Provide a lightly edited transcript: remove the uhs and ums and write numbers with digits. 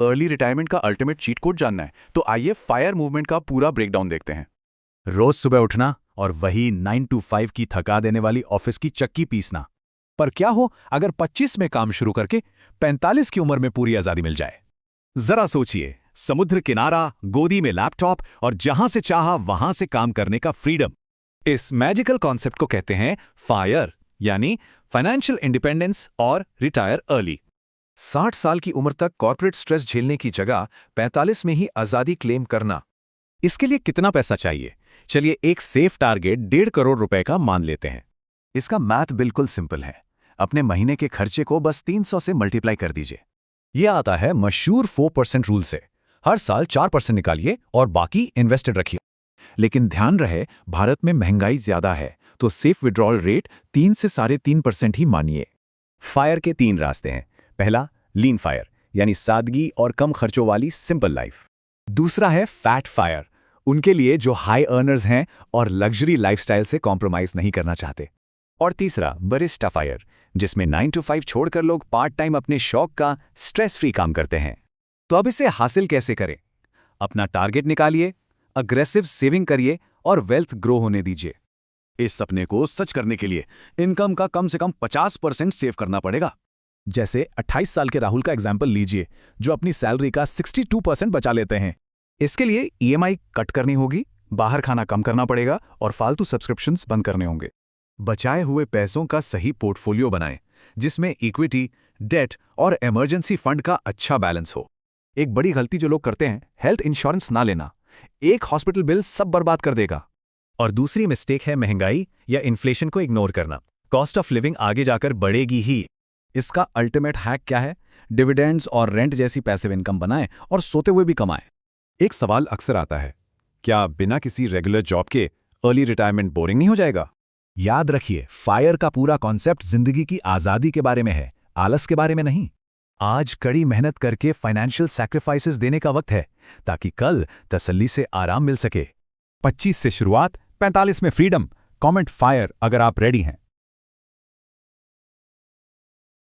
Early retirement का ultimate cheat code जानना है तो आइए फायर मूवमेंट का पूरा ब्रेकडाउन देखते हैं। रोज सुबह उठना और वही 9 to 5 की थका देने वाली ऑफिस की चक्की पीसना। पर क्या हो अगर 25 में काम शुरू करके 45 की उम्र में पूरी आजादी मिल जाए? जरा सोचिए, समुद्र किनारा, गोदी में लैपटॉप और जहां से चाहा वहां से काम करने का फ्रीडम। इस मैजिकल कॉन्सेप्ट को कहते हैं फायर, यानी फाइनेंशियल इंडिपेंडेंस और रिटायर अर्ली। 60 साल की उम्र तक कॉर्पोरेट स्ट्रेस झेलने की जगह 45 में ही आजादी क्लेम करना। इसके लिए कितना पैसा चाहिए? चलिए एक सेफ टारगेट 1.5 करोड़ रुपए का मान लेते हैं। इसका मैथ बिल्कुल सिंपल है। अपने महीने के खर्चे को बस 300 से मल्टीप्लाई कर दीजिए। यह आता है मशहूर 4% रूल से। हर साल 4% निकालिए और बाकी इन्वेस्टेड रखिए। लेकिन ध्यान रहे, भारत में महंगाई ज्यादा है, तो सेफ विड्रॉल रेट 3 से 3.5% ही मानिए। फायर के 3 रास्ते हैं। पहला, लीन फायर, यानी सादगी और कम खर्चों वाली सिंपल लाइफ। दूसरा है फैट फायर, उनके लिए जो हाई अर्नर्स हैं और लग्जरी लाइफस्टाइल से कॉम्प्रोमाइज नहीं करना चाहते। और तीसरा, बरिस्टा फायर, जिसमें 9 to 5 छोड़कर लोग पार्ट टाइम अपने शौक का स्ट्रेस फ्री काम करते हैं। तो अब इसे हासिल कैसे करें? अपना टारगेट निकालिए, अग्रेसिव सेविंग करिए और वेल्थ ग्रो होने दीजिए। इस सपने को सच करने के लिए इनकम का कम से कम 50% सेव करना पड़ेगा। जैसे 28 साल के राहुल का एग्जाम्पल लीजिए, जो अपनी सैलरी का 62% बचा लेते हैं। इसके लिए ईएमआई कट करनी होगी, बाहर खाना कम करना पड़ेगा और फालतू सब्सक्रिप्शंस बंद करने होंगे। बचाए हुए पैसों का सही पोर्टफोलियो बनाएं, जिसमें इक्विटी, डेट और इमरजेंसी फंड का अच्छा बैलेंस हो। एक बड़ी गलती जो लोग करते हैं, हेल्थ इंश्योरेंस ना लेना। एक हॉस्पिटल बिल सब बर्बाद कर देगा। और दूसरी मिस्टेक है महंगाई या इन्फ्लेशन को इग्नोर करना। कॉस्ट ऑफ लिविंग आगे जाकर बढ़ेगी ही। इसका अल्टीमेट हैक क्या है? डिविडेंड्स और रेंट जैसी पैसिव इनकम बनाएं और सोते हुए भी कमाएं। एक सवाल अक्सर आता है, क्या बिना किसी रेगुलर जॉब के अर्ली रिटायरमेंट बोरिंग नहीं हो जाएगा? याद रखिए, फायर का पूरा कॉन्सेप्ट जिंदगी की आजादी के बारे में है, आलस के बारे में नहीं। आज कड़ी मेहनत करके फाइनेंशियल सैक्रिफाइसेस देने का वक्त है, ताकि कल तसल्ली से आराम मिल सके। 25 से शुरुआत, 45 में फ्रीडम। कमेंट फायर अगर आप रेडी हैं।